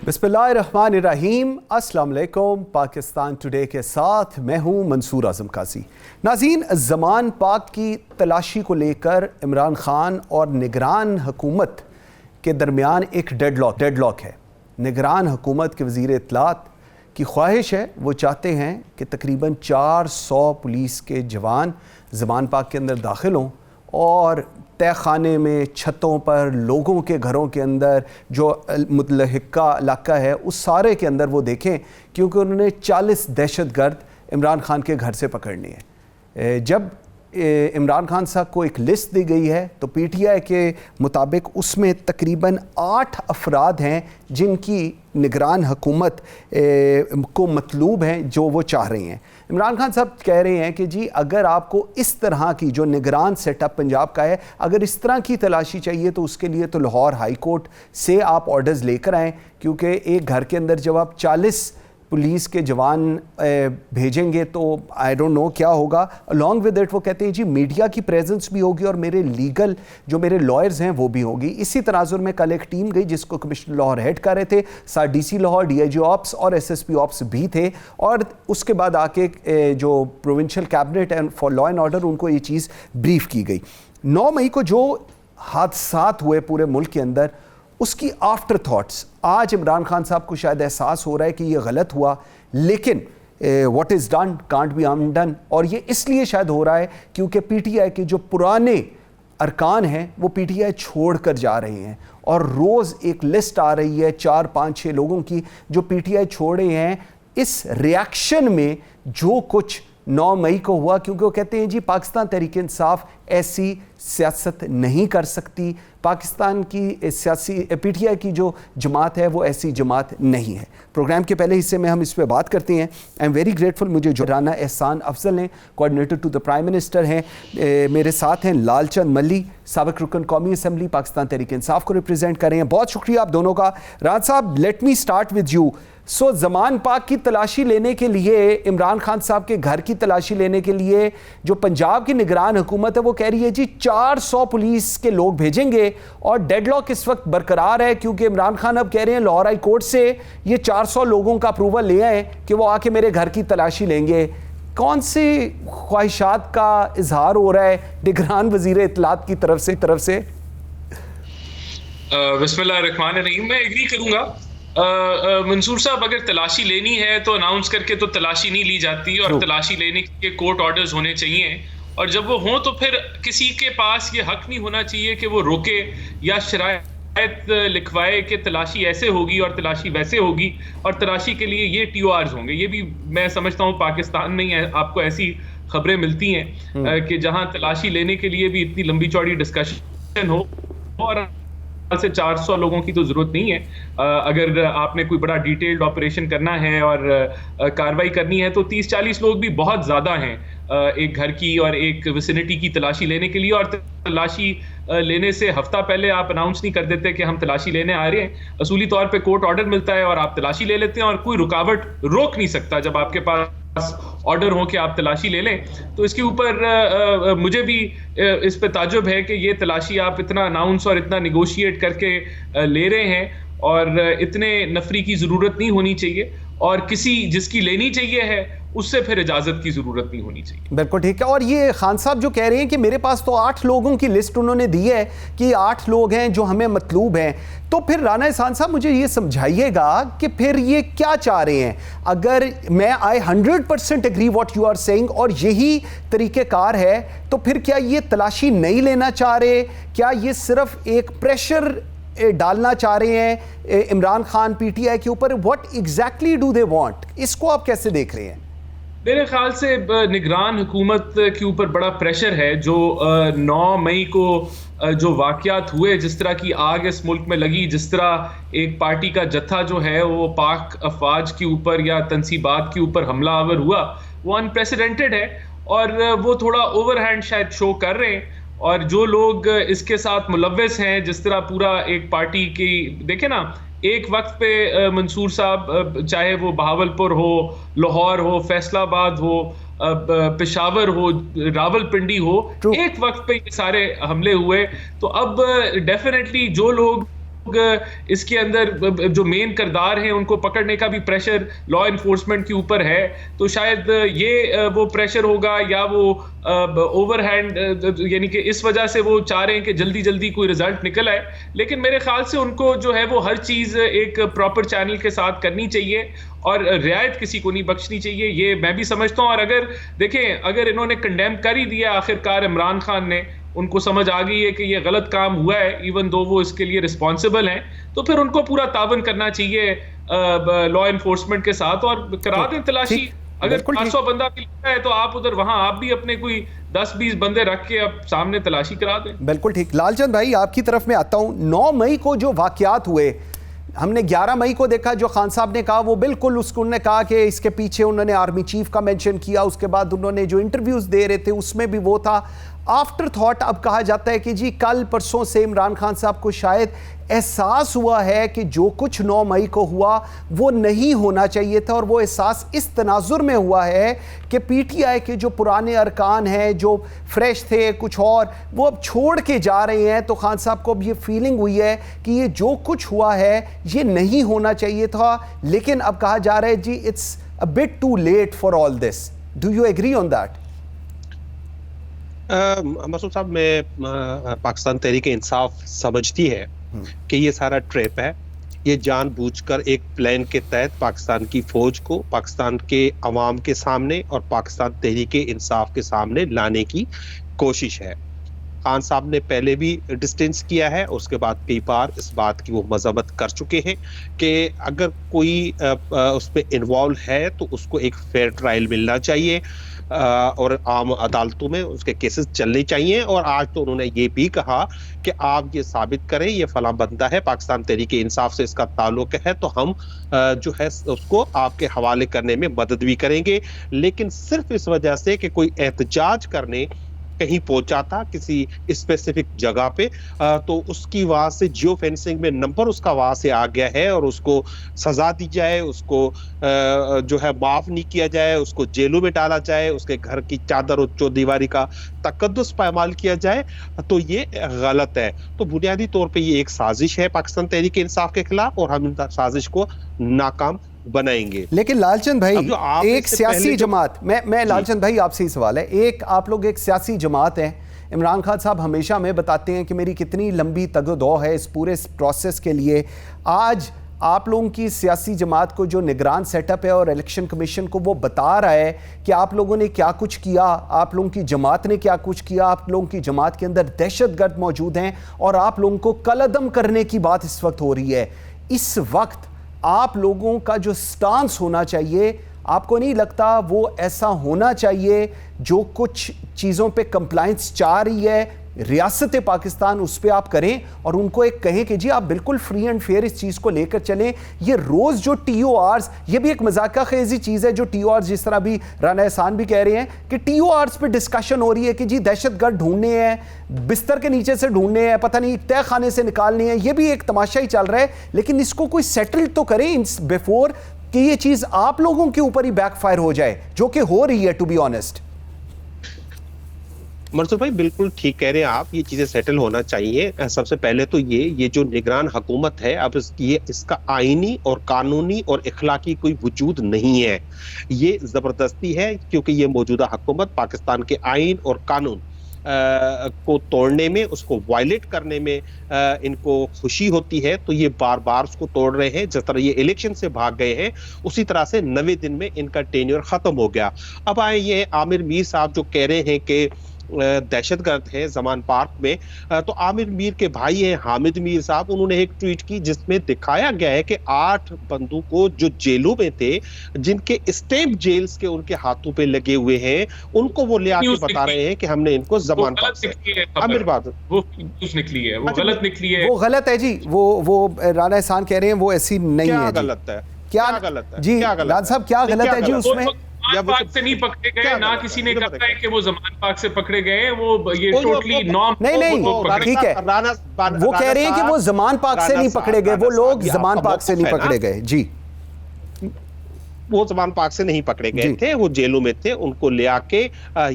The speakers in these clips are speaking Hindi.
बिस्मिल्लाहिर्रहमानिर्रहीम। अस्सलाम वालेकुम। पाकिस्तान टुडे के साथ मैं हूं मंसूर आजम काजी। नाज़रीन, ज़मान पाक की तलाशी को लेकर इमरान खान और निगरान हुकूमत के दरमियान एक डेडलॉक है। निगरान हुकूमत के वज़ीर इत्तलात की ख्वाहिश है, वो चाहते हैं कि तकरीबन 400 पुलिस के जवान ज़मान पाक के अंदर दाखिल हों और तहखाने में, छतों पर, लोगों के घरों के अंदर, जो मुतलहिका इलाका है उस सारे के अंदर वो देखें, क्योंकि उन्होंने 40 दहशतगर्द इमरान खान के घर से पकड़नी है। जब इमरान खान साहब को एक लिस्ट दी गई है तो पीटीआई के मुताबिक उसमें तकरीबन 8 अफराद हैं जिनकी निगरान हुकूमत को मतलूब हैं, जो वो चाह रही हैं। इमरान खान साहब कह रहे हैं कि जी, अगर आपको इस तरह की जो निगरान सेटअप पंजाब का है, अगर इस तरह की तलाशी चाहिए तो उसके लिए तो लाहौर हाई कोर्ट से आप ऑर्डर्स लेकर आएँ, क्योंकि एक घर के अंदर जब आप 40 पुलिस के जवान भेजेंगे तो आई डोंट नो क्या होगा। अलॉन्ग विद इट वो कहते हैं जी मीडिया की प्रेजेंस भी होगी और मेरे लीगल जो मेरे लॉयर्स हैं वो भी होगी। इसी तनाजुर में कल एक टीम गई जिसको कमिश्नर लाहौर हेड कर रहे थे, साथ डीसी लाहौर, डीआईजी ऑप्स और एसएसपी ऑप्स भी थे, और उसके बाद आके जो provincial cabinet and for law and order उनको ये चीज़ ब्रीफ की गई। 9 मई को जो हादसात हुए पूरे मुल्क के अंदर, उसकी आफ्टर थॉट्स आज इमरान खान साहब को शायद एहसास हो रहा है कि ये गलत हुआ, लेकिन what is done can't be undone. और ये इसलिए शायद हो रहा है क्योंकि पीटीआई के जो पुराने अरकान हैं वो पीटीआई छोड़ कर जा रहे हैं, और रोज़ एक लिस्ट आ रही है 4, 5, 6 लोगों की जो पीटीआई छोड़े हैं इस रिएक्शन में जो कुछ 9 मई को हुआ। क्योंकि वो कहते हैं जी पाकिस्तान तहरीक इंसाफ ऐसी सियासत नहीं कर सकती, पाकिस्तान की सियासी पीटीआई की जो जमात है वो ऐसी जमात नहीं है। प्रोग्राम के पहले हिस्से में हम इस पर बात करते हैं। आई एम वेरी ग्रेटफुल, मुझे जो राना एहसान अफजल हैं, coordinator to the prime minister हैं, मेरे साथ हैं लालचंद मल्ली, साबिक रुकन कौमी असम्बली, पाकिस्तान तहरीक इंसाफ को रिप्रेजेंट कर रहे हैं। बहुत शुक्रिया आप दोनों का। राज साहब, let me start with you. So Zaman Park की तलाशी लेने के लिए, इमरान खान साहब के घर की तलाशी लेने के लिए जो पंजाब की निगरान हुकूमत है वो कह रही है जी 400 पुलिस के लोग भेजेंगे, और डेडलॉक इस वक्त बरकरार है क्योंकि इमरान खान अब कह रहे हैं लाहौर हाई कोर्ट से ये 400 लोगों का अप्रूवल ले आए कि वो आके मेरे घर की तलाशी लेंगे। कौन सी ख्वाहिशात का इजहार हो रहा है निगरान वजीर इत्तलात की तरफ से? बिस्मिल्लाहिर्रहमानिर्रहीम। मैं एग्री करूंगा मंसूर साहब, अगर तलाशी लेनी है तो अनाउंस करके तो तलाशी नहीं ली जाती, और तलाशी लेने के कोर्ट ऑर्डर्स होने चाहिए, और जब वो हों तो फिर किसी के पास ये हक नहीं होना चाहिए कि वो रोके या शरायत लिखवाए कि तलाशी ऐसे होगी और तलाशी वैसे होगी और तलाशी के लिए ये टीओआर्स होंगे। ये भी मैं समझता हूँ पाकिस्तान में ही आपको ऐसी खबरें मिलती हैं कि जहाँ तलाशी लेने के लिए भी इतनी लंबी चौड़ी डिस्कशन हो, और से 400 लोगों की तो जरूरत नहीं है। अगर आपने कोई बड़ा डिटेल्ड ऑपरेशन करना है और कार्रवाई करनी है तो 30-40 लोग भी बहुत ज़्यादा हैं एक घर की और एक विसिनिटी की तलाशी लेने के लिए। और तलाशी लेने से हफ्ता पहले आप अनाउंस नहीं कर देते कि हम तलाशी लेने आ रहे हैं। असूली तौर पे कोर्ट ऑर्डर मिलता है और आप तलाशी ले लेते हैं, और कोई रुकावट रोक नहीं सकता जब आपके पास ऑर्डर हो कि आप तलाशी ले लें। तो इसके ऊपर मुझे भी इस पे ताजुब है कि ये तलाशी आप इतना अनाउंस और इतना निगोशिएट करके ले रहे हैं, और इतने नफरी की ज़रूरत नहीं होनी चाहिए, और किसी जिसकी लेनी चाहिए है उससे फिर इजाज़त की ज़रूरत नहीं होनी चाहिए। बिल्कुल ठीक है। और ये खान साहब जो कह रहे हैं कि मेरे पास तो 8 लोगों की लिस्ट उन्होंने दी है कि 8 लोग हैं जो हमें मतलूब हैं, तो फिर राना एहसान साहब मुझे ये समझाइएगा कि फिर ये क्या चाह रहे हैं? अगर मैं 100% agree what you are saying और यही तरीक़ेकार है, तो फिर क्या ये तलाशी नहीं लेना चाह रहे? क्या ये सिर्फ एक प्रेशर डालना चाह रहे हैं इमरान खान पीटीआई के ऊपर? What exactly do they want? इसको आप कैसे देख रहे हैं? मेरे ख्याल से निगरान हुकूमत के ऊपर बड़ा प्रेशर है। जो 9 मई को जो वाक़यात हुए, जिस तरह की आग इस मुल्क में लगी, जिस तरह एक पार्टी का जत्था जो है वो पाक अफवाज के ऊपर या तनसीबात के ऊपर हमला आवर हुआ, वो अनप्रेसिडेंटेड है, और वो थोड़ा ओवरहैंड शायद शो कर रहे हैं। और जो लोग इसके साथ मुलव्वस हैं, जिस तरह पूरा एक पार्टी की देखें ना, एक वक्त पे मंसूर साहब, चाहे वो बहावलपुर हो, लाहौर हो, फैसलाबाद हो, पेशावर हो, रावलपिंडी हो, एक वक्त पे ये सारे हमले हुए। तो अब डेफिनेटली जो लोग इसके अंदर जो मेन किरदार हैं उनको पकड़ने का भी प्रेशर लॉ इन्फोर्समेंट के ऊपर है, तो शायद ये वो प्रेशर होगा या वो ओवरहैंड, यानी कि इस वजह से वो चाह रहे हैं कि जल्दी जल्दी कोई रिजल्ट निकल आए। लेकिन मेरे ख्याल से उनको जो है वो हर चीज़ एक प्रॉपर चैनल के साथ करनी चाहिए और रियायत किसी को नहीं बख्शनी चाहिए, ये मैं भी समझता हूँ। और अगर देखें, अगर इन्होंने कंडेम कर ही दिया आखिरकार इमरान खान ने, उनको समझ आ गई है कि ये गलत काम हुआ है, इवन दो वो इसके लिए रिस्पॉन्सिबल हैं, तो फिर उनको पूरा तावन करना चाहिए लॉ इन्फोर्समेंट के साथ और करा दें तलाशी। अगर 500 बंदा मिलता है तो आप उधर वहां आप भी अपने कोई 10-20 बंदे रख के अब सामने तलाशी करा दें। बिल्कुल ठीक। लालचंद भाई, आपकी तरफ में आता हूं। 9 मई को जो वाकयात हुए, हमने 11 मई को देखा, जो खान साहब ने कहा वो बिल्कुल उसको उन्होंने कहा कि इसके पीछे उन्होंने आर्मी चीफ का मेंशन किया। उसके बाद उन्होंने जो इंटरव्यूज दे रहे थे उसमें भी वो था। आफ्टर थॉट अब कहा जाता है कि जी कल परसों से इमरान खान साहब को शायद एहसास हुआ है कि जो कुछ 9 मई को हुआ वो नहीं होना चाहिए था, और वो एहसास इस तनाजुर में हुआ है कि पीटीआई के जो पुराने अरकान हैं, जो फ्रेश थे कुछ और, वो अब छोड़ के जा रहे हैं। तो खान साहब को अब ये फीलिंग हुई है कि ये जो कुछ हुआ है ये नहीं होना चाहिए था। लेकिन अब कहा जा रहा है जी it's a bit too late for all this. Do you agree on that? Masood साहब, मैं पाकिस्तान तहरीक इंसाफ समझती है कि ये सारा ट्रैप है। ये जानबूझकर एक प्लान के तहत पाकिस्तान की फौज को पाकिस्तान के अवाम के सामने और पाकिस्तान तहरीक इंसाफ के सामने लाने की कोशिश है। खान साहब ने पहले भी डिस्टेंस किया है, उसके बाद कई बार इस बात की वो मजम्मत कर चुके हैं कि अगर कोई उसमें इन्वॉल्व है तो उसको एक फेयर ट्रायल मिलना चाहिए और आम अदालतों में उसके केसेस चलने चाहिए। और आज तो उन्होंने ये भी कहा कि आप ये साबित करें ये फला बंदा है, पाकिस्तान तहरीक इंसाफ से इसका ताल्लुक है, तो हम जो है उसको आपके हवाले करने में मदद भी करेंगे। लेकिन सिर्फ इस वजह से कि कोई एहतजाज करने कहीं पहुंचा था किसी स्पेसिफिक जगह पे, तो उसकी वहां से जियो फेंसिंग में नंबर उसका वहां से आ गया है और उसको सजा दी जाए, उसको जो है माफ नहीं किया जाए, उसको जेलों में डाला जाए, उसके घर की चादर और चौदीवारी का तकद्दुस पायमाल किया जाए, तो ये गलत है। तो बुनियादी तौर पे ये एक साजिश है पाकिस्तान तहरीक इंसाफ के खिलाफ और हम इस साजिश को नाकाम बनाएंगे। लेकिन लालचंद भाई, एक सियासी जमात, मैं लालचंद भाई आपसे ही सवाल है, एक आप लोग एक सियासी जमात हैं। इमरान खान साहब हमेशा में बताते हैं कि मेरी कितनी लंबी तगदो है इस पूरे प्रोसेस के लिए। आज आप लोगों की सियासी जमात को जो निगरान सेटअप है और इलेक्शन कमीशन को वो बता रहा है कि आप लोगों ने क्या कुछ किया, आप लोगों की जमात ने क्या कुछ किया, आप लोगों की जमात के अंदर दहशतगर्द मौजूद हैं और आप लोगों को कलअदम करने की बात इस वक्त हो रही है। इस वक्त आप लोगों का जो स्टांस होना चाहिए, आपको नहीं लगता वो ऐसा होना चाहिए जो कुछ चीज़ों पे कंप्लाइंस चाह रही है रियासत पाकिस्तान, उस पर आप करें और उनको एक कहें कि जी आप बिल्कुल फ्री एंड फेयर इस चीज़ को लेकर चलें। ये रोज़ जो TORs, ये भी एक मजाका खेजी चीज़ है जो TORs, जिस तरह भी राना एहसान भी कह रहे हैं कि TORs पे डिस्कशन हो रही है कि जी दहशतगर्द ढूंढने हैं, बिस्तर के नीचे से ढूंढने हैं, पता नहीं तय खाने से निकालने हैं, ये भी एक तमाशा ही चल रहा है। लेकिन इसको कोई सेटल तो करें बिफोर कि ये चीज़ आप लोगों के ऊपर ही बैकफायर हो जाए, जो कि हो रही है टू बी ऑनेस्ट। मंसूर भाई बिल्कुल ठीक कह रहे हैं आप, ये चीजें सेटल होना चाहिए। सबसे पहले तो ये जो निगरान हुकूमत है, अब इसका आईनी और कानूनी और इखलाकी कोई वजूद नहीं है। ये जबरदस्ती है क्योंकि ये मौजूदा हुकूमत पाकिस्तान के आइन और कानून को तोड़ने में, उसको वायलेट करने में इनको खुशी होती है, तो ये बार बार उसको तोड़ रहे हैं। जिस तरह ये इलेक्शन से भाग गए हैं उसी तरह से 90 दिन में इनका टेन्योर खत्म हो गया। अब आए ये आमिर मीर साहब जो कह रहे हैं कि दहशतगर्द है जमान पार्क में, तो आमिर मीर के भाई हैं हामिद मीर साहब, उन्होंने एक ट्वीट की जिसमें दिखाया गया है कि 8 बंदूकों जो जेलों में थे, जिनके स्टैम्प जेल्स के उनके हाथों पे लगे हुए हैं, उनको वो ले आके बता रहे हैं कि हमने इनको जमान पार्क से। आमिर बात वो निकली है, वो गलत निकली है, वो गलत है जी। वो राना एहसान कह रहे हैं वो ऐसी नहीं है। गलत है, क्या गलत है जी लाल साहब, क्या गलत है जी उसमें? पाक से नहीं पकड़े गए, ना किसी ने कहा है कि वो जमान पाक से पकड़े गए, वो ये टोटली नॉर्म नहीं ठीक है। वो कह रहे हैं कि वो जमान पाक से नहीं पकड़े गए, वो लोग जमान पाक से नहीं पकड़े गए जी, वो जमान पाक से नहीं पकड़े गए थे, वो जेलों में थे, उनको ले आके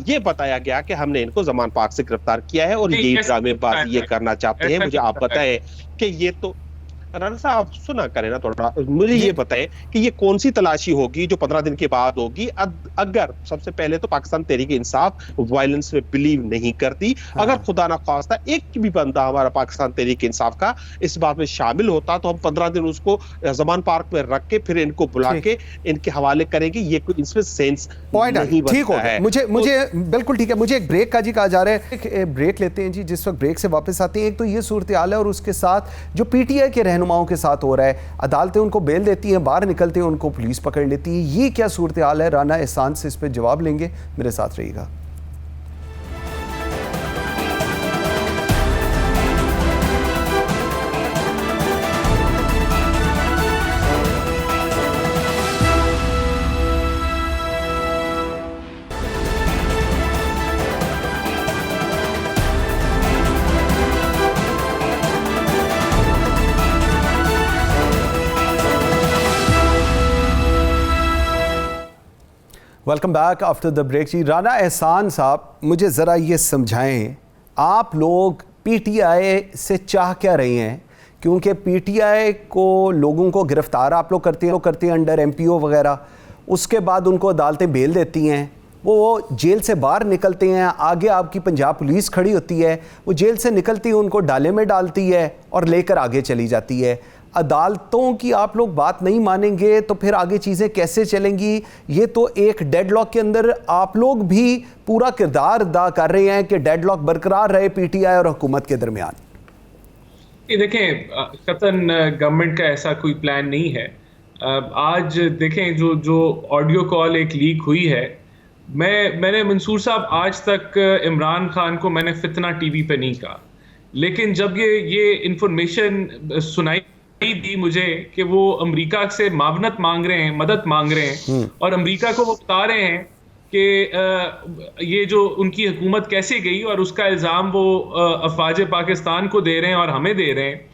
ये बताया गया कि हमने इनको जमान पाक से गिरफ्तार किया है और ये ड्रामेबाजी ये करना चाहते हैं। मुझे आप बताएं कि ये तो राणा साहब आप सुना करें ना थोड़ा, मुझे ये बताएं कि ये कौन सी तलाशी होगी जो 15 दिन के बाद होगी। अगर सबसे पहले तो पाकिस्तान तहरीक इंसाफ वायलेंस में बिलीव नहीं करती, अगर खुदा ना खास्ता एक भी बंदा हमारा पाकिस्तान तहरीक इंसाफ का इस बात में शामिल होता तो हम 15 दिन उसको जमान पार्क में रख के फिर इनको बुला के इनके हवाले करेंगे। ये कोई इसमें सेंस नहीं बनता है। मुझे बिल्कुल ठीक है। मुझे एक ब्रेक का जी कहा जा रहा है, एक ब्रेक लेते हैं जी। जिस वक्त ब्रेक से वापस आते हैं, एक तो ये सूरत हाल है और उसके साथ जो पीटीआई के रहनुमाओं के साथ हो रहा है, अदालतें उनको बेल देती हैं, बाहर निकलते हैं उनको पुलिस पकड़ लेती है। ये क्या सूरत हाल है? राना एहसान से इस पर जवाब लेंगे, मेरे साथ रहिएगा। Welcome back after the break जी। राना एहसान साहब, मुझे ज़रा ये समझाएं, आप लोग पीटीआई से चाह क्या रहे हैं? क्योंकि पीटीआई को लोगों को गिरफ्तार आप लोग करते हैं अंडर एमपीओ वगैरह, उसके बाद उनको अदालतें बेल देती हैं, वो जेल से बाहर निकलते हैं, आगे आपकी पंजाब पुलिस खड़ी होती है, वो जेल से निकलती है, उनको डाले में डालती है और लेकर आगे चली जाती है। अदालतों की आप लोग बात नहीं मानेंगे तो फिर आगे चीज़ें कैसे चलेंगी? ये तो एक डेडलॉक के अंदर आप लोग भी पूरा किरदार अदा कर रहे हैं कि डेडलॉक बरकरार रहे पीटीआई और हुकूमत के दरमियान। ये देखें, कतन गवर्नमेंट का ऐसा कोई प्लान नहीं है। आज देखें जो ऑडियो कॉल एक लीक हुई है, मैंने मंसूर साहब आज तक इमरान खान को मैंने फितना टीवी पे नहीं कहा, लेकिन जब ये इंफॉर्मेशन सुनाई दी मुझे कि वो अमेरिका से मावनत मांग रहे हैं, मदद मांग रहे हैं, और अमेरिका को वो बता रहे हैं कि ये जो उनकी हुकूमत कैसे गई, और उसका इल्ज़ाम वो अफवाज पाकिस्तान को दे रहे हैं और हमें दे रहे हैं,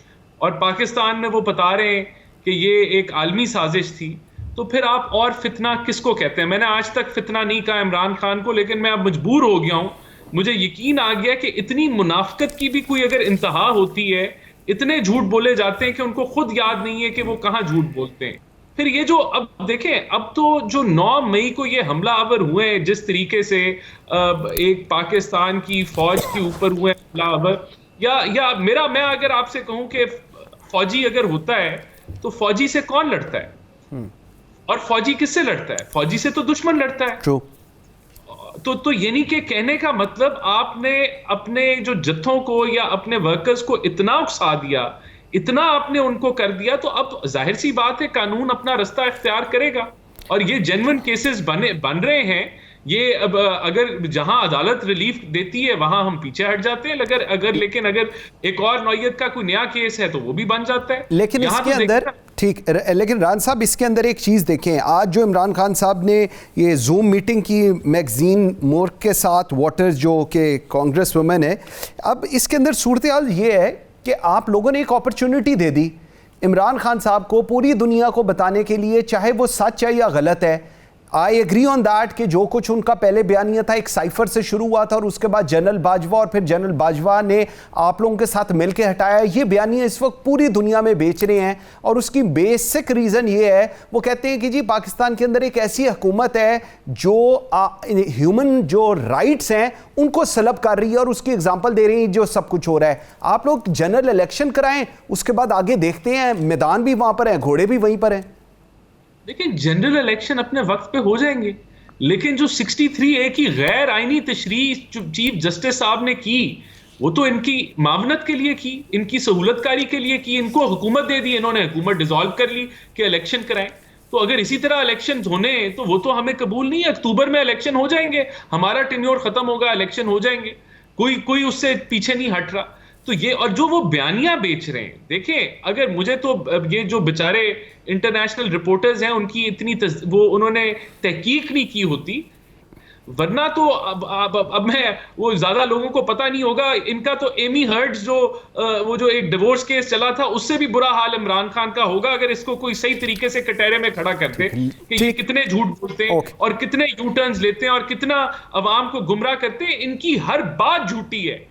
और पाकिस्तान में वो बता रहे हैं कि ये एक आलमी साजिश थी, तो फिर आप और फितना किसको कहते हैं? मैंने आज तक फितना नहीं कहा इमरान खान को, लेकिन मैं अब मजबूर हो गया हूँ। मुझे यकीन आ गया कि इतनी मुनाफिकत की भी कोई अगर इंतहा होती है, इतने झूठ बोले जाते हैं कि उनको खुद याद नहीं है कि वो कहाँ झूठ बोलते हैं। फिर ये जो अब देखें, अब तो जो 9 मई को ये हमलावर हुए हैं, जिस तरीके से एक पाकिस्तान की फौज के ऊपर हुए हमलावर, या मैं अगर आपसे कहूं कि फौजी अगर होता है तो फौजी से कौन लड़ता है और फौजी किससे लड़ता है? फौजी से तो दुश्मन लड़ता है। True. तो यानी कि कहने का मतलब आपने अपने जो जत्थों को या अपने वर्कर्स को इतना उकसा दिया, इतना आपने उनको कर दिया, तो अब जाहिर सी बात है कानून अपना रास्ता इख्तियार करेगा। और ये जेन्युइन केसेस बन रहे हैं। ये अब अगर जहां अदालत रिलीफ देती है वहां हम पीछे हट जाते हैं, लेकिन अगर एक और नौयत का कोई नया केस है तो वो भी बन जाता है। लेकिन इसके अंदर ठीक, लेकिन रान साहब इसके अंदर एक चीज़ देखें, आज जो इमरान खान साहब ने ये जूम मीटिंग की मैगजीन मोर्क के साथ, वाटर्स जो कि कांग्रेस वुमेन है, अब इसके अंदर सूरत हाल ये है कि आप लोगों ने एक अपॉर्चुनिटी दे दी इमरान खान साहब को पूरी दुनिया को बताने के लिए, चाहे वो सच है या गलत है। आई एग्री ऑन दैट कि जो कुछ उनका पहले बयानिया था एक साइफर से शुरू हुआ था और उसके बाद जनरल बाजवा और फिर जनरल बाजवा ने आप लोगों के साथ मिलकर हटाया। ये बयानिया इस वक्त पूरी दुनिया में बेच रहे हैं और उसकी बेसिक रीज़न ये है, वो कहते हैं कि जी पाकिस्तान के अंदर एक ऐसी हुकूमत है जो ह्यूमन जो राइट्स हैं उनको सलब कर रही है और उसकी एग्जाम्पल दे रही है जो सब कुछ हो रहा है। आप लोग जनरल इलेक्शन कराएं, उसके बाद आगे देखते हैं, मैदान भी वहाँ पर है, घोड़े भी वहीं पर हैं। लेकिन जनरल इलेक्शन अपने वक्त पे हो जाएंगे, लेकिन जो 63A की गैर आईनी तशरीह चीफ जस्टिस साहब ने की, वो तो इनकी मावनत के लिए की, इनकी सहूलतकारी के लिए की। इनको हुकूमत दे दी, इन्होंने हुकूमत डिसॉल्व कर ली कि इलेक्शन कराएं। तो अगर इसी तरह इलेक्शन होने तो वो तो हमें कबूल नहीं है। अक्टूबर में इलेक्शन हो जाएंगे, हमारा टेन्योर खत्म होगा, इलेक्शन हो जाएंगे, कोई उससे पीछे नहीं हट रहा। तो ये, और जो वो बयानियां बेच रहे हैं, देखें, अगर मुझे तो ये जो बेचारे इंटरनेशनल रिपोर्टर्स हैं उनकी वो उन्होंने तहकीक नहीं की होती, वरना तो अब मैं वो ज्यादा लोगों को पता नहीं होगा। इनका तो एमी हर्ट्स वो जो एक डिवोर्स केस चला था, उससे भी बुरा हाल इमरान खान का होगा अगर इसको कोई सही तरीके से कटहरे में खड़ा करते कि ये कितने झूठ बोलते हैं और कितने यू टर्न्स लेते हैं और कितना अवाम को गुमराह करते हैं। इनकी हर बात झूठी है,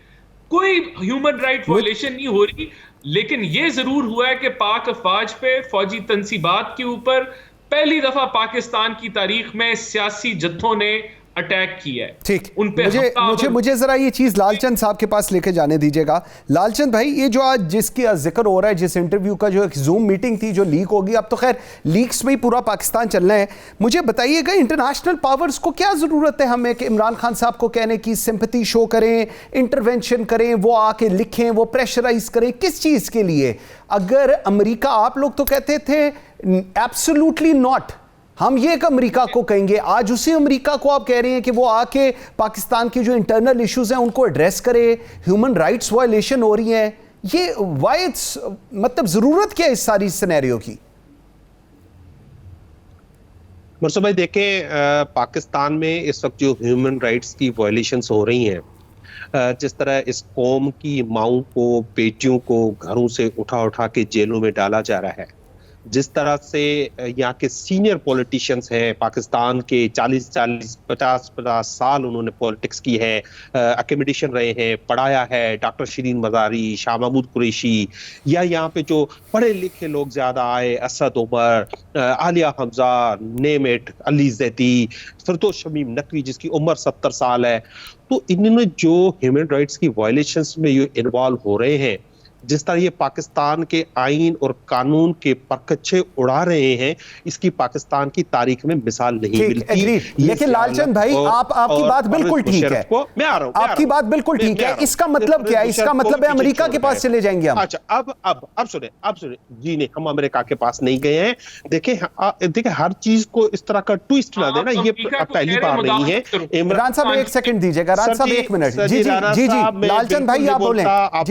कोई ह्यूमन राइट वायलेशन नहीं हो रही। लेकिन ये जरूर हुआ है कि पाक अफवाज पे फौजी तनसीबात के ऊपर पहली दफा पाकिस्तान की तारीख में सियासी जत्थों ने अटैक किया है। ठीक, उन पे मुझे जरा ये चीज लालचंद साहब के पास लेके जाने दीजिएगा। लालचंद भाई, ये जो आज जिसकी जिक्र हो रहा है, जिस इंटरव्यू का जो एक जूम मीटिंग थी जो लीक होगी, अब तो खैर लीक्स में ही पूरा पाकिस्तान चलना है, मुझे बताइएगा इंटरनेशनल पावर्स को क्या जरूरत है हमें कि इमरान खान साहब को कहने की, सिंपैथी शो करें, इंटरवेंशन करें, वो आके लिखें, वो प्रेशराइज करें, किस चीज के लिए? अगर अमेरिका, आप लोग तो कहते थे एब्सोल्युटली नॉट, हम ये एक अमेरिका को कहेंगे, आज उसी अमेरिका को आप कह रहे हैं कि वो आके पाकिस्तान की जो इंटरनल इश्यूज हैं उनको एड्रेस करे, ह्यूमन राइट्स वायलेशन हो रही हैं, ये व्हाई इट्स, मतलब जरूरत क्या है इस सारी सिनेरियो की? मुर्सद भाई देखें, पाकिस्तान में इस वक्त जो ह्यूमन राइट्स की वायलेशंस हो रही हैं, जिस तरह इस कौम की माओं को, बेटियों को घरों से उठा उठा के जेलों में डाला जा रहा है, जिस तरह से यहाँ के सीनियर पॉलिटिशियंस हैं पाकिस्तान के, 50 साल उन्होंने पॉलिटिक्स की है, एकेडमिशियन रहे हैं, पढ़ाया है, डॉक्टर शिरीन मज़ारी, शाह महमूद कुरैशी, या यहाँ पे जो पढ़े लिखे लोग ज्यादा आए, असद उमर, आलिया हमजा, नेम इट, अली जैदी, फिरदौस शमीम नकवी जिसकी उम्र 70 साल है, तो इन्होंने जो ह्यूमन राइट्स की वायलेशंस में ये इन्वॉल्व हो रहे हैं, जिस तरह ये पाकिस्तान के आईन और कानून के परखच्चे उड़ा रहे हैं, इसकी पाकिस्तान की तारीख में मिसाल नहीं मिलती। लेकिन लालचंद भाई, आपकी बात बिल्कुल ठीक है, मैं आ रहा हूं, आपकी बात बिल्कुल ठीक है। इसका मतलब क्या है? इसका मतलब है अमेरिका के पास चले जाएंगे हम। अच्छा, अब सुने जी नहीं, हम अमेरिका के पास नहीं गए हैं। देखें हर चीज को इस तरह का ट्विस्ट ना देना, ये पहली बार नहीं है। इमरान साहब एक सेकंड दीजिएगा, राना साहब 1 मिनट। जी लालचंद भाई आप बोलें।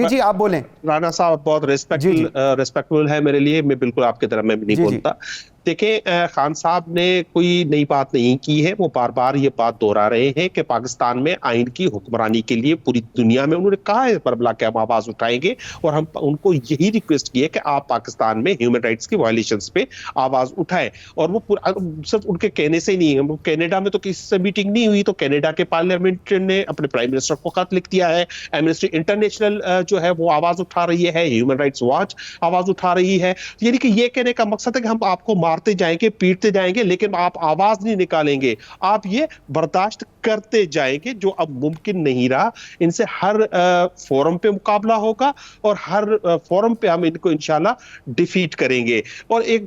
जी आप बोलें। राना साहब बहुत रिस्पेक्टफुल है मेरे लिए, मैं बिल्कुल आपकी तरह मैं भी नहीं बोलता। देखें, खान साहब ने कोई नई बात नहीं की है, वो बार बार ये बात दोहरा रहे हैं कि पाकिस्तान में आइन की हुक्मरानी के लिए पूरी दुनिया में, उन्होंने कहा है परबला के हम आवाज उठाएंगे, और हम उनको यही रिक्वेस्ट की है कि आप पाकिस्तान में ह्यूमन राइट्स की वायलेशंस पे आवाज उठाएं। और वो सिर्फ उनके कहने से ही नहीं है, कनाडा में तो किसी से मीटिंग नहीं हुई, तो कनाडा के पार्लियामेंट ने अपने प्राइम मिनिस्टर को खत लिख दिया है, एमनेस्टी इंटरनेशनल जो है वो आवाज उठा रही है, ह्यूमन राइट्स वॉच आवाज उठा रही है। यानी कि ये कहने का मकसद है कि हम आपको मारते जाएंगे, पीटते जाएंगे, लेकिन आप आवाज नहीं निकालेंगे, आप ये बर्दाश्त करते जाएंगे, जो अब मुमकिन नहीं रहा। इनसे हर फोरम पे मुकाबला होगा और हर फोरम पे हम इनको इंशाल्लाह डिफीट करेंगे। और एक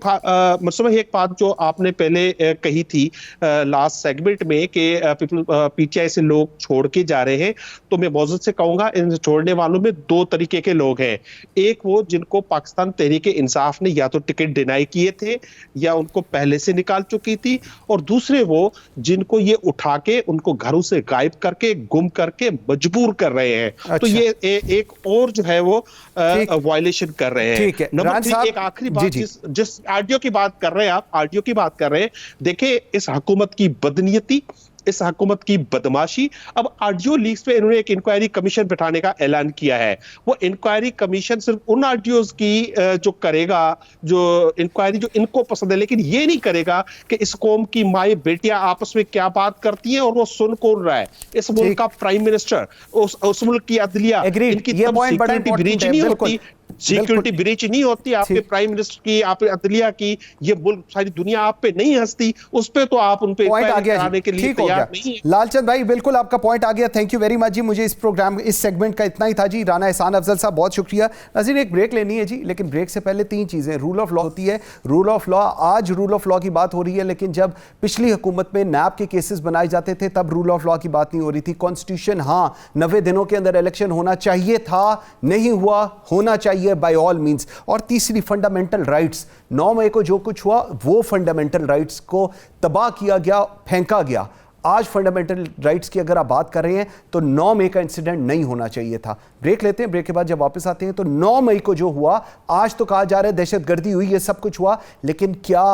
बात जो आपने पहले कही थी लास्ट सेगमेंट में कि पीटीआई से लोग छोड़ के जा रहे हैं, तो मैं मौजूद से कहूंगा इन छोड़ने वालों में 2 तरीके के लोग हैं। एक वो जिनको पाकिस्तान तहरीक इंसाफ ने या तो टिकट डिनाई किए थे या उनको पहले से निकाल चुकी थी, और दूसरे वो जिनको ये उठा के उनको घरों से गायब करके, गुम करके मजबूर कर रहे हैं। अच्छा। तो ये एक और जो है वो वायलेशन कर रहे हैं। नंबर 3, एक आखिरी बात, जिस आरडीओ की बात कर रहे हैं आप, आरडीओ की बात कर रहे हैं, देखिए इस हुकूमत की बदनीयती, इस हुकूमत की बदमाशी। अब आरडीओ लीक्स पे इन्होंने एक इंक्वायरी कमीशन बिठाने का ऐलान किया है। वो इंक्वायरी कमीशन सिर्फ उन आरडीओज की जो करेगा, जो इंक्वायरी जो इनको पसंद है, लेकिन ये नहीं करेगा कि इस कौम की माए बेटियां आपस में क्या बात करती हैं और वो सुन कौन रहा है। इस मुल्क का प्राइम मिनिस्टर, उस मुल्क की अदलिया, इनकी सिक्योरिटी ब्रीच नहीं होती, सिक्योरिटी ब्रीच नहीं होती आपके प्राइम मिनिस्टर की, आप अदलिया की, ये मुल्क, सारी दुनिया आप पे नहीं हंसती, उस पे तो आप उन पे कराने के लिए तैयार नहीं है। लालचंद भाई बिल्कुल आपका पॉइंट आ गया, थैंक यू वेरी मच जी। मुझे इस प्रोग्राम, इस सेगमेंट का इतना ही था जी। राना एहसान अफजल साहब बहुत शुक्रिया। नाज़रीन एक ब्रेक लेनी है जी, लेकिन ब्रेक से पहले 3 चीजें। रूल ऑफ लॉ होती है, रूल ऑफ लॉ, आज रूल ऑफ लॉ की बात हो रही है, लेकिन जब पिछली हुकूमत में नैब के केसेस बनाए जाते थे तब रूल ऑफ लॉ की बात नहीं हो रही थी। कॉन्स्टिट्यूशन, हाँ 90 दिनों के अंदर इलेक्शन होना चाहिए था, नहीं हुआ, होना चाहिए बाय ऑल मींस। और तीसरी फंडामेंटल राइट्स, 9 मई को जो कुछ हुआ वो फंडामेंटल राइट्स को तबाह किया गया, फेंका गया। आज फंडामेंटल राइट्स की अगर आप बात कर रहे हैं तो 9 मई का इंसिडेंट नहीं होना चाहिए था। ब्रेक लेते हैं, ब्रेक के बाद जब वापस आते हैं तो 9 मई को जो हुआ, आज तो कहा जा रहा है दहशतगर्दी हुई, ये सब कुछ हुआ, लेकिन क्या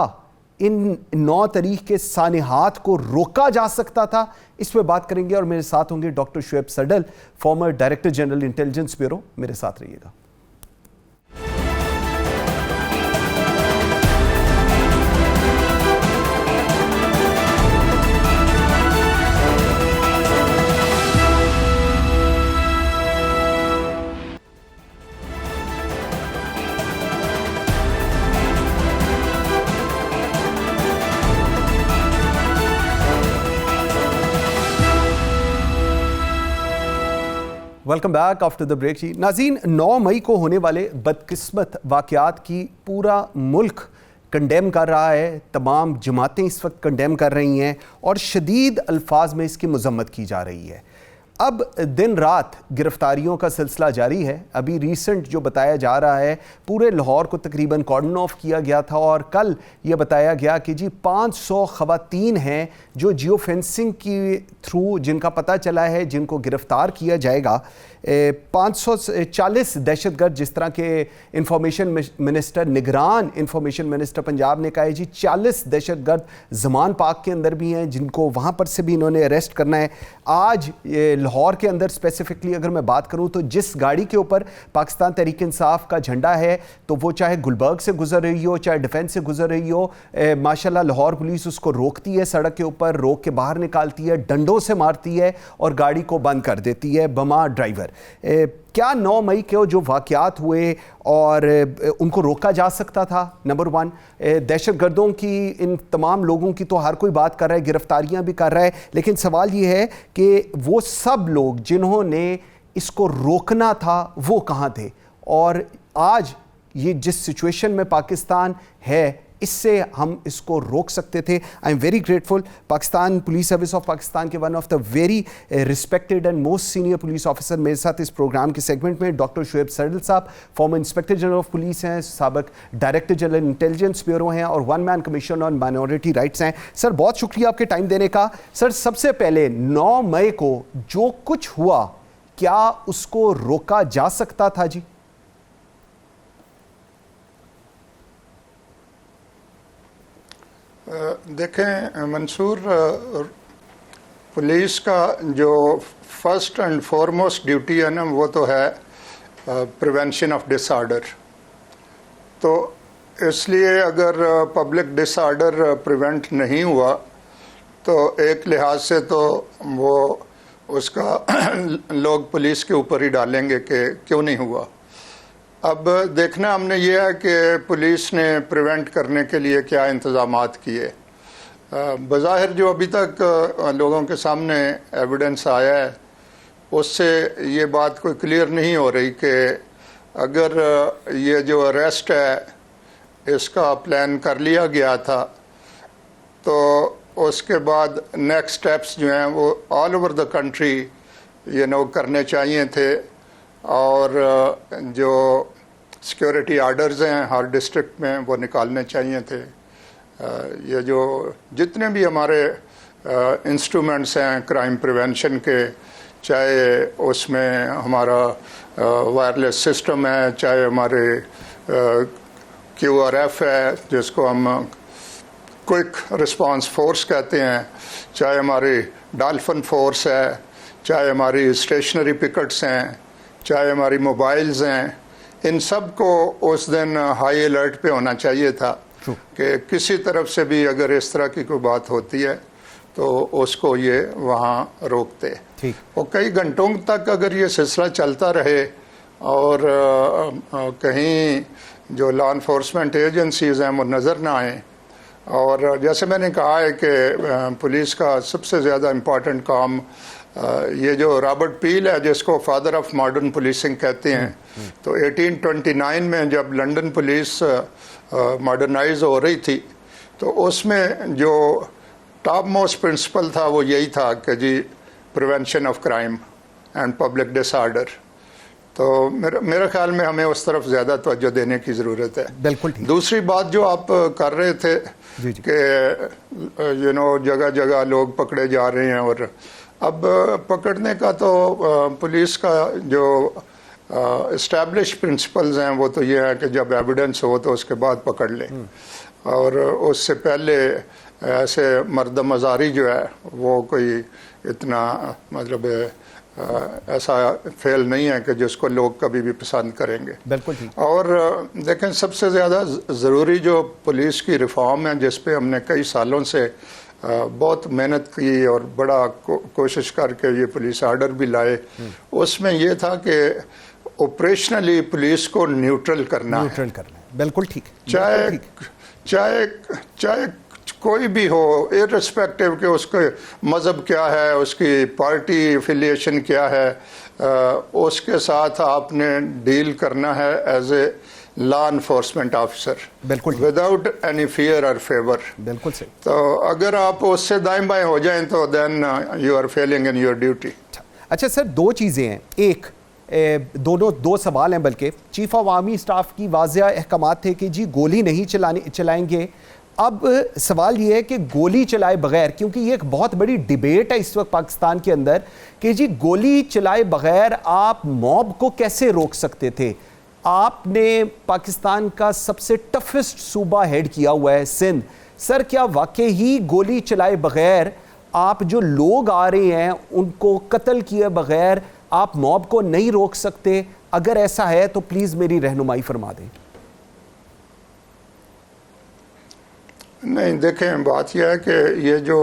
इन 9 तारीख के सानिहात को रोका जा सकता था? इस पर बात करेंगे और मेरे साथ होंगे doctor Shoaib Suddle, former director general intelligence bureau. मेरे साथ रहिएगा। Welcome back after the break जी। नाज़रीन, 9 मई को होने वाले बदकिस्मत वाक़यात की पूरा मुल्क कंडेम कर रहा है, तमाम जमातें इस वक्त कंडेम कर रही हैं और शदीद अल्फाज में इसकी मज़म्मत की जा रही है। अब दिन रात गिरफ्तारियों का सिलसिला जारी है। अभी रिसेंट जो बताया जा रहा है, पूरे लाहौर को तकरीबन कॉर्डन ऑफ किया गया था और कल ये बताया गया कि जी 500 ख़वातीन हैं जो जियो फेंसिंग की थ्रू जिनका पता चला है, जिनको गिरफ़्तार किया जाएगा। 540 दहशतगर्द, जिस तरह के इंफॉर्मेशन मिनिस्टर, निगरान इंफॉर्मेशन मिनिस्टर पंजाब ने कहा है जी 40 दहशतगर्द ज़मान पाक के अंदर भी हैं जिनको वहाँ पर से भी इन्होंने अरेस्ट करना है। आज लाहौर के अंदर स्पेसिफिकली अगर मैं बात करूँ तो जिस गाड़ी के ऊपर पाकिस्तान तहरीक इंसाफ का झंडा है, तो वो चाहे गुलबर्ग से गुजर रही हो, चाहे डिफेंस से गुजर रही हो, माशाल्लाह लाहौर पुलिस उसको रोकती है, सड़क के ऊपर रोक के बाहर निकालती है, डंडों से मारती है और गाड़ी को बंद कर देती है बमा ड्राइवर। क्या 9 मई के जो वाक़यात हुए और उनको रोका जा सकता था? नंबर 1, दहशतगर्दों की, इन तमाम लोगों की तो हर कोई बात कर रहा है, गिरफ्तारियां भी कर रहा है, लेकिन सवाल ये है कि वो सब लोग जिन्होंने इसको रोकना था वो कहाँ थे? और आज ये जिस सिचुएशन में पाकिस्तान है, इससे हम इसको रोक सकते थे। I am very grateful, Pakistan police service of Pakistan के one of the very respected and most senior police officer मेरे साथ इस प्रोग्राम के सेगमेंट में डॉक्टर शुएब सैडल साहब, former inspector general of police हैं, साबिक डायरेक्टर जनरल इंटेलिजेंस ब्यूरो हैं और 1 man commission on minority rights हैं। सर, बहुत शुक्रिया आपके टाइम देने का। सर, सबसे पहले 9 मई को जो कुछ हुआ, क्या उसको रोका जा सकता था जी? देखें मंसूर, पुलिस का जो फर्स्ट एंड फॉरमोस्ट ड्यूटी है ना, वो तो है प्रिवेंशन ऑफ डिसऑर्डर। तो इसलिए अगर पब्लिक डिसऑर्डर प्रिवेंट नहीं हुआ तो एक लिहाज से तो वो उसका लोग पुलिस के ऊपर ही डालेंगे कि क्यों नहीं हुआ। अब देखना हमने ये है कि पुलिस ने प्रिवेंट करने के लिए क्या इंतज़ामात किए। बज़ाहिर जो अभी तक लोगों के सामने एविडेंस आया है, उससे ये बात कोई क्लियर नहीं हो रही कि अगर ये जो अरेस्ट है इसका प्लान कर लिया गया था तो उसके बाद नेक्स्ट स्टेप्स जो हैं वो ऑल ओवर द कंट्री करने चाहिए थे। और जो सिक्योरिटी आर्डर्स हैं हर डिस्ट्रिक्ट में वो निकालने चाहिए थे। ये जो जितने भी हमारे इंस्ट्रूमेंट्स हैं क्राइम प्रिवेंशन के, चाहे उसमें हमारा वायरलेस सिस्टम है, चाहे हमारे QRF है जिसको हम क्विक रिस्पांस फोर्स कहते हैं, चाहे हमारी डॉल्फिन फोर्स है, चाहे हमारी स्टेशनरी पिकेट्स हैं, चाहे हमारी मोबाइल्स हैं, इन सब को उस दिन हाई अलर्ट पे होना चाहिए था कि किसी तरफ से भी अगर इस तरह की कोई बात होती है तो उसको ये वहाँ रोकते। और कई घंटों तक अगर ये सिलसिला चलता रहे और कहीं जो लॉ इन्फोर्समेंट एजेंसीज हैं वो नज़र ना आए, और जैसे मैंने कहा है कि पुलिस का सबसे ज़्यादा इम्पॉर्टेंट काम ये जो रॉबर्ट पील है जिसको फादर ऑफ मॉडर्न पुलिसिंग कहते हैं, तो 1829 में जब लंदन पुलिस मॉडर्नाइज हो रही थी तो उसमें जो टॉप मोस्ट प्रिंसिपल था वो यही था कि जी prevention of crime and public disorder. तो मेरे ख्याल में हमें उस तरफ ज़्यादा तवज्जो देने की ज़रूरत है। बिल्कुल ठीक। दूसरी बात जो आप कर रहे थे कि जगह जगह लोग पकड़े जा रहे हैं, और अब पकड़ने का तो पुलिस का जो इस्टेब्लिश प्रिंसिपल्स हैं वो तो ये है कि जब एविडेंस हो तो उसके बाद पकड़ लें, और उससे पहले ऐसे मर्दमज़ारी जो है वो कोई इतना मतलब ऐसा फेल नहीं है कि जिसको लोग कभी भी पसंद करेंगे। बिल्कुल ठीक। और देखें, सबसे ज़्यादा ज़रूरी जो पुलिस की रिफॉर्म है जिस पे हमने कई सालों से बहुत मेहनत की और बड़ा कोशिश करके ये पुलिस आर्डर भी लाए, उसमें ये था कि ऑपरेशनली पुलिस को न्यूट्रल करना है। बिल्कुल ठीक। चाहे कोई भी हो, इररिस्पेक्टिव कि उसके मज़हब क्या है, उसकी पार्टी एफिलिएशन क्या है, उसके साथ आपने डील करना है as a law enforcement officer, बिल्कुल विदाउट एनी फियर और फेवर। बिल्कुल सही। तो अगर आप उससे दाएं बाएं हो जाएं तो then you are failing in your duty. अच्छा सर, दो चीज़ें हैं, एक दो सवाल हैं, बल्कि चीफ ऑफ आर्मी स्टाफ की वाज़ेह अहकामात थे कि जी गोली नहीं चलाएंगे। अब सवाल ये है कि गोली चलाए बगैर, क्योंकि ये एक बहुत बड़ी डिबेट है इस वक्त पाकिस्तान के अंदर कि जी गोली चलाए बगैर आप मॉब को कैसे रोक सकते थे। आपने पाकिस्तान का सबसे टफेस्ट सूबा हेड किया हुआ है, सिंध। सर, क्या वाकई ही गोली चलाए बगैर आप जो लोग आ रहे हैं उनको कत्ल किए बगैर आप मॉब को नहीं रोक सकते? अगर ऐसा है तो प्लीज़ मेरी रहनुमाई फरमा दें। नहीं, देखें, बात यह है कि ये जो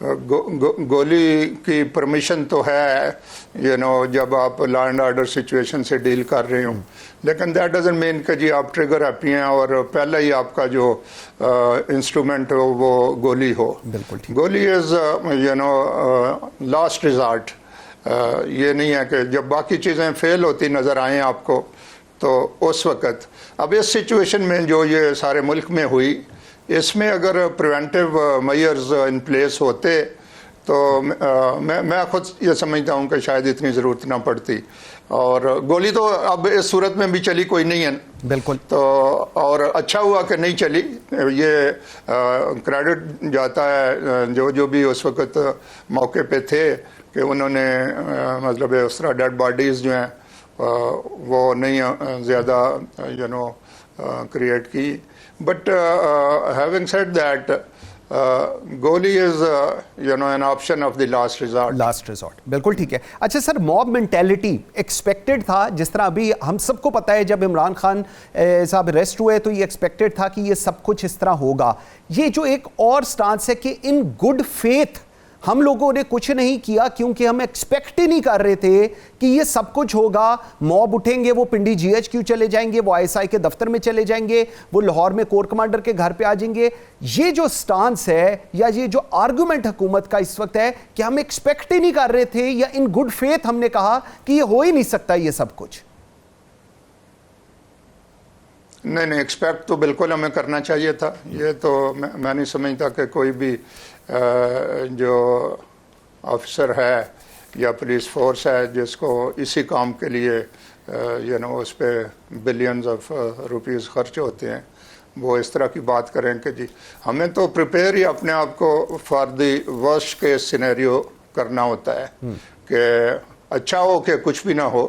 गोली की परमिशन तो है, जब आप लॉ एंड ऑर्डर सिचुएशन से डील कर रहे हो, लेकिन दैट डजंट मीन कि जी आप ट्रिगर हैप्पी हैं और पहला ही आपका जो इंस्ट्रूमेंट हो वो गोली हो। बिल्कुल ठीक। गोली इज लास्ट रिजॉर्ट। ये नहीं है कि जब बाकी चीज़ें फेल होती नज़र आएँ आपको तो उस वक़्त। अब इस सिचुएशन में जो ये सारे मुल्क में हुई, इसमें अगर प्रिवेंटिव मेजर्स इन प्लेस होते तो मैं खुद ये समझता हूँ कि शायद इतनी ज़रूरत ना पड़ती। और गोली तो अब इस सूरत में भी चली कोई नहीं है। बिल्कुल। तो और अच्छा हुआ कि नहीं चली, ये क्रेडिट जाता है जो भी उस वक़्त मौके पे थे कि उन्होंने मतलब उस तरह डेड बॉडीज़ जो हैं वो नहीं ज़्यादा क्रिएट की। But having said that, गोली is an option of the last resort. बिल्कुल ठीक है। अच्छा सर, मॉब मेंटेलिटी एक्सपेक्टेड था, जिस तरह अभी हम सबको पता है जब इमरान खान साहब अरेस्ट हुए तो ये एक्सपेक्टेड था कि ये सब कुछ इस तरह होगा। ये जो एक और स्टांस है कि इन गुड फेथ हम लोगों ने कुछ नहीं किया क्योंकि हम एक्सपेक्ट ही नहीं कर रहे थे कि ये सब कुछ होगा, मॉब उठेंगे, वो पिंडी GHQ चले जाएंगे, वो ISI के दफ्तर में चले जाएंगे, वो लाहौर में कोर कमांडर के घर पे आ जाएंगे। ये जो स्टांस है या ये जो आर्गुमेंट हुकूमत का इस वक्त है कि हम एक्सपेक्ट ही नहीं कर रहे थे या इन गुड फेथ हमने कहा कि ये हो ही नहीं सकता ये सब कुछ। नहीं, एक्सपेक्ट तो बिल्कुल हमें करना चाहिए था। ये तो मैं नहीं समझता कि कोई भी जो ऑफिसर है या पुलिस फोर्स है जिसको इसी काम के लिए उस पर बिलियंस ऑफ रुपीस खर्च होते हैं, वो इस तरह की बात करें कि जी हमें तो प्रिपेयर ही अपने आप को for the worst case scenario करना होता है कि अच्छा हो कि कुछ भी ना हो,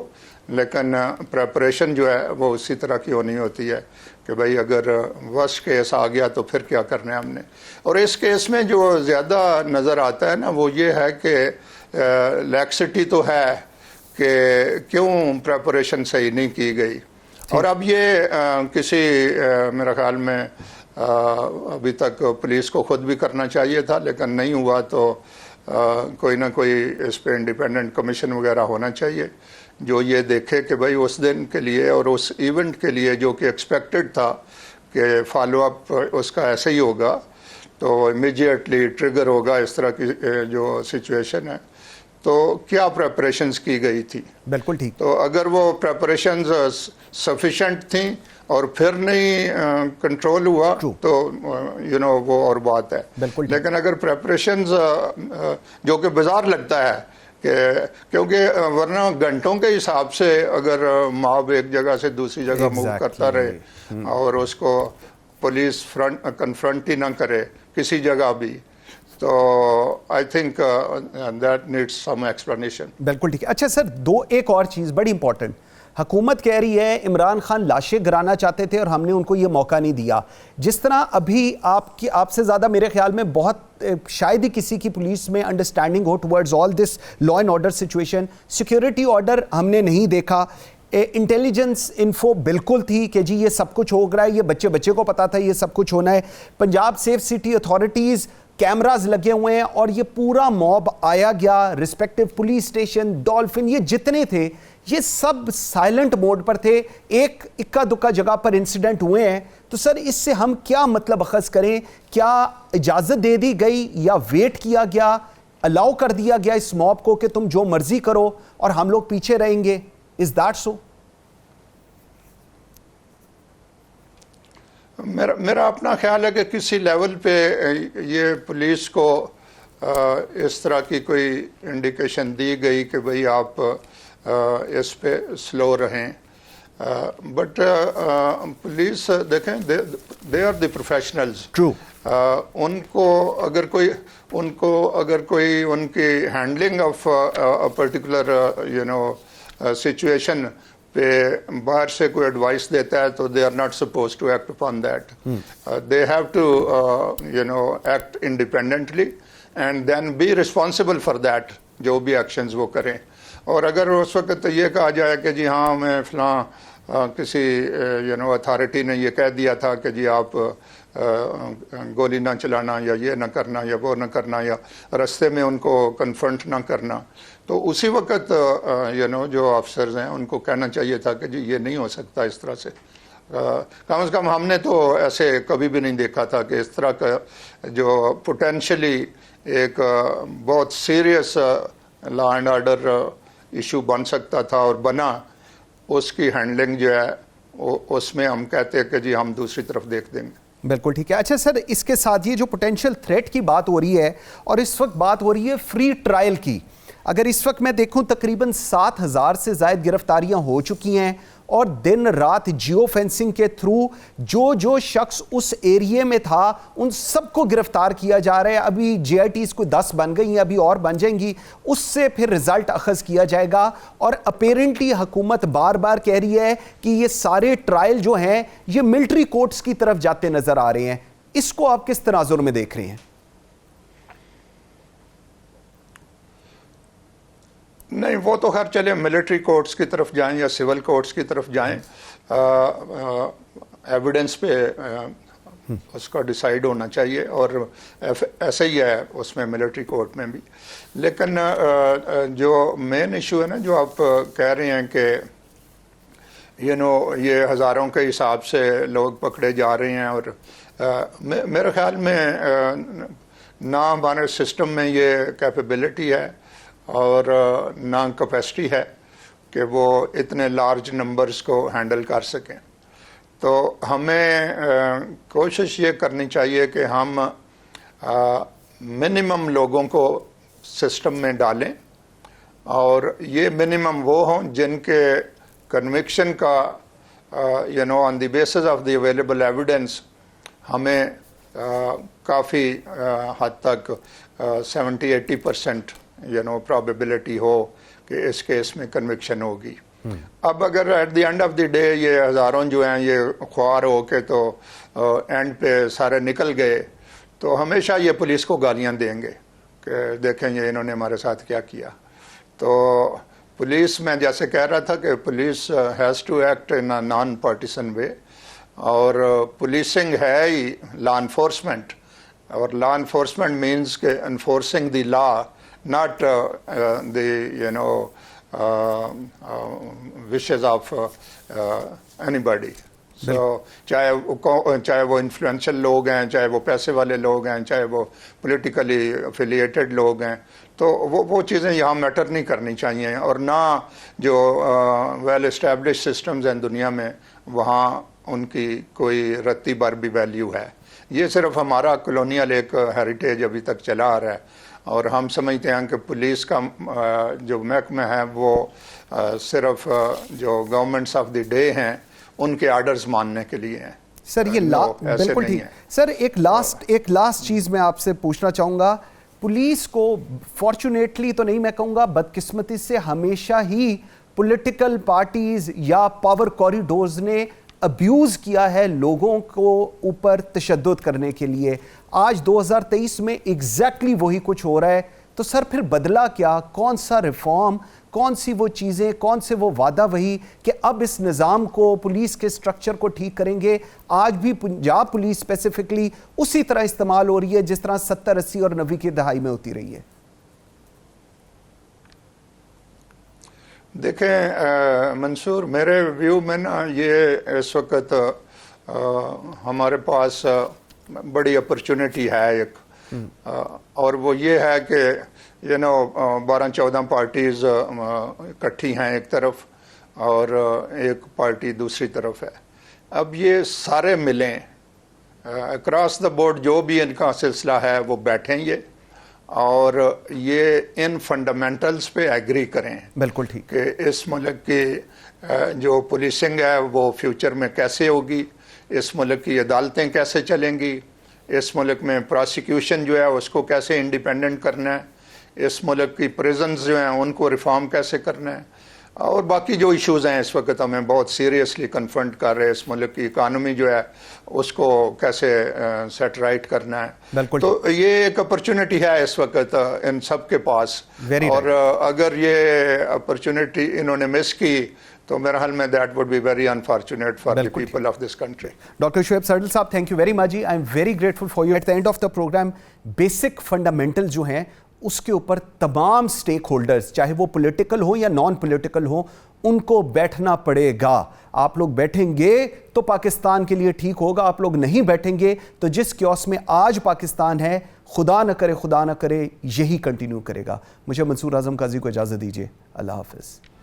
लेकिन प्रेपरेशन जो है वो उसी तरह की होनी होती है कि भाई अगर वर्स्ट केस आ गया तो फिर क्या करना है हमने। और इस केस में जो ज़्यादा नज़र आता है ना वो ये है कि लैक्सिटी तो है कि क्यों प्रेपरेशन सही नहीं की गई। और अब ये किसी मेरा ख्याल में अभी तक पुलिस को खुद भी करना चाहिए था, लेकिन नहीं हुआ। तो कोई ना कोई इस पर इंडिपेंडेंट कमीशन वगैरह होना चाहिए जो ये देखे कि भाई उस दिन के लिए और उस इवेंट के लिए जो कि एक्सपेक्टेड था कि फॉलो अप उसका ऐसे ही होगा तो इमीडिएटली ट्रिगर होगा इस तरह की जो सिचुएशन है, तो क्या प्रेपरेशंस की गई थी। बिल्कुल ठीक। तो अगर वो प्रेपरेशंस सफिशेंट थी और फिर नहीं कंट्रोल हुआ तो वो और बात है। लेकिन अगर प्रेपरेशंस जो कि बाजार लगता है क्योंकि वरना घंटों के हिसाब से अगर मॉब एक जगह से दूसरी जगह मूव करता रहे और उसको पुलिस कन्फ्रंट ही ना करे किसी जगह भी, तो I think that needs some explanation. बिल्कुल ठीक है। अच्छा सर, एक और चीज़ बड़ी इंपॉर्टेंट, हुकूमत कह रही है इमरान खान लाशें गिराना चाहते थे और हमने उनको ये मौका नहीं दिया। जिस तरह अभी आपसे ज़्यादा मेरे ख्याल में बहुत शायद ही किसी की पुलिस में अंडरस्टैंडिंग हो towards all this law and order situation. Security order हमने नहीं देखा, इंटेलिजेंस इन्फो बिल्कुल थी कि जी ये सब कुछ हो रहा है, ये बच्चे को पता था ये सब कुछ होना है। Punjab safe city authorities cameras लगे हुए हैं और ये पूरा मॉब आया गया, रिस्पेक्टिव पुलिस स्टेशन, डॉल्फिन, ये जितने थे ये सब साइलेंट मोड पर थे, एक इक्का दुक्का जगह पर इंसिडेंट हुए हैं। तो सर इससे हम क्या मतलब अखज़ करें? क्या इजाज़त दे दी गई या वेट किया गया, अलाउ कर दिया गया इस मॉब को कि तुम जो मर्जी करो और हम लोग पीछे रहेंगे? Is that so? मेरा अपना ख्याल है कि किसी लेवल पे ये पुलिस को इस तरह की कोई इंडिकेशन दी गई कि भाई आप इस पे स्लो रहें, बट पुलिस देखें, they are the professionals. True. उनको अगर कोई उनकी handling of a particular situation पे बाहर से कोई एडवाइस देता है तो they are not suppose to act upon that. They have to act independently and then be responsible for that, जो भी एक्शंस वो करें। और अगर उस वक्त ये कहा जाए कि जी हाँ मैं फलां किसी अथॉरिटी ने ये कह दिया था कि जी आप गोली ना चलाना या ये ना करना या वो ना करना या रास्ते में उनको कन्फ्रंट ना करना, तो उसी वक्त जो ऑफिसर्स हैं उनको कहना चाहिए था कि जी ये नहीं हो सकता इस तरह से। कम से कम हमने तो ऐसे कभी भी नहीं देखा था कि इस तरह का जो पोटेंशियली एक बहुत serious law and order issue बन सकता था और बना, उसकी हैंडलिंग जो है उसमें हम कहते हैं कि जी हम दूसरी तरफ देख देंगे। बिल्कुल ठीक है। अच्छा सर, इसके साथ ये जो पोटेंशियल थ्रेट की बात हो रही है और इस वक्त बात हो रही है फ्री ट्रायल की, अगर इस वक्त मैं देखूं तकरीबन 7,000 से ज़ायद गिरफ्तारियां हो चुकी हैं और दिन रात जियो फेंसिंग के थ्रू जो शख्स उस एरिया में था उन सबको गिरफ्तार किया जा रहा है। अभी JITs को 10 बन गई हैं, अभी और बन जाएंगी, उससे फिर रिजल्ट अखज़ किया जाएगा। और अपेरेंटली हुकूमत बार बार कह रही है कि ये सारे ट्रायल जो हैं ये मिलिट्री कोर्ट्स की तरफ जाते नजर आ रहे हैं। इसको आप किस तनाजुर में देख रहे हैं? नहीं, वो तो खैर चले मिलिट्री कोर्ट्स की तरफ जाएं या सिविल कोर्ट्स की तरफ जाएं, एविडेंस पे उसका डिसाइड होना चाहिए और ऐसा ही है उसमें मिलिट्री कोर्ट में भी। लेकिन जो मेन इशू है ना, जो आप कह रहे हैं कि ये हज़ारों के हिसाब से लोग पकड़े जा रहे हैं, और मेरे ख्याल में ना हमारे सिस्टम में ये कैपेबिलिटी है और ना कैपेसिटी है कि वो इतने लार्ज नंबर्स को हैंडल कर सकें। तो हमें कोशिश ये करनी चाहिए कि हम मिनिमम लोगों को सिस्टम में डालें, और ये मिनिमम वो हों जिनके कन्विक्शन का on the basis of the available evidence हमें काफ़ी हद तक 70-80% प्रोबेबिलिटी हो कि इस केस में कन्विक्शन होगी। अब अगर eight the end of the day ये हज़ारों जो हैं ये ख्वार हो के तो एंड पे सारे निकल गए, तो हमेशा ये पुलिस को गालियां देंगे कि देखें ये इन्होंने हमारे साथ क्या किया। तो पुलिस, मैं जैसे कह रहा था कि police has to act in a non partisan way, और पुलिसिंग है ही लॉ इन्फोर्समेंट, और लॉ इन्फोर्समेंट मीन्स के enforcing the law, not the wishes of anybody. So चाहे वो इन्फ्लुएंशियल लोग हैं, चाहे वो पैसे वाले लोग हैं, चाहे वो पॉलिटिकली एफिलिएटेड लोग हैं, तो वो चीज़ें यहाँ मैटर नहीं करनी चाहिए। और ना जो वेल एस्टैब्लिश सिस्टम्स हैं दुनिया में, वहाँ उनकी कोई रत्ती भर भी वैल्यू है। ये सिर्फ हमारा कॉलोनियल एक हेरिटेज अभी तक चला आ रहा है, और हम समझते हैं कि पुलिस का जो महकमा है वो सिर्फ जो गवर्नमेंट्स ऑफ द डे हैं उनके आर्डर्स मानने के लिए हैं। सर ये बिल्कुल ठीक है। सर एक लास्ट चीज़ मैं आपसे पूछना चाहूँगा, पुलिस को फॉर्चुनेटली तो नहीं मैं कहूँगा, बदकिस्मती से हमेशा ही पॉलिटिकल पार्टीज़ या पावर कॉरिडोर्स ने अब्यूज़ किया है लोगों को ऊपर तशद्दुद करने के लिए। आज 2023 में एग्जैक्टली वही कुछ हो रहा है। तो सर फिर बदला क्या? कौन सा रिफॉर्म, कौन सी वो चीज़ें, कौन से वो वादा वही कि अब इस निज़ाम को, पुलिस के स्ट्रक्चर को ठीक करेंगे? आज भी पंजाब पुलिस स्पेसिफिकली उसी तरह इस्तेमाल हो रही है जिस तरह 70, 80 और 90 की दहाई में होती रही है। देखें मंसूर, मेरे व्यू में ना ये इस वक्त हमारे पास बड़ी अपॉर्चुनिटी है एक, और वो ये है कि 12-14 पार्टीज इकट्ठी हैं एक तरफ और एक पार्टी दूसरी तरफ है। अब ये सारे मिलें अक्रॉस द बोर्ड, जो भी इनका सिलसिला है वो बैठेंगे और ये इन फंडामेंटल्स पे एग्री करें। बिल्कुल ठीक। कि इस मुल्क की जो पुलिसिंग है वो फ्यूचर में कैसे होगी, इस मुल्क की अदालतें कैसे चलेंगी, इस मुल्क में प्रोसिक्यूशन जो है उसको कैसे इंडिपेंडेंट करना है, इस मुल्क की प्रिजन्स जो हैं उनको रिफॉर्म कैसे करना है, और बाकी जो इश्यूज़ हैं इस वक्त हमें बहुत सीरियसली कन्फ्रंट कर रहे हैं। इस मुल्क की इकानमी जो है उसको कैसे सेट राइट करना है। तो ये एक अपॉर्चुनिटी है इस वक्त इन सब के पास, और अगर ये अपॉर्चुनिटी इन्होंने मिस की तो मेरे ख्याल में that would be very unfortunate for the people of this country. Doctor Shoaib Suddle साहब, थैंक यू वेरी मच जी। I am very grateful for you. At the end of the program basic fundamental जो हैं उसके ऊपर तमाम स्टेक होल्डर्स, चाहे वो पॉलिटिकल हो या नॉन पॉलिटिकल हो, उनको बैठना पड़ेगा। आप लोग बैठेंगे तो पाकिस्तान के लिए ठीक होगा, आप लोग नहीं बैठेंगे तो जिस क्योस में आज पाकिस्तान है, खुदा न करे यही कंटिन्यू करेगा। मुझे मंसूर आजम काजी को इजाज़त दीजिए। अल्लाह हाफिज़।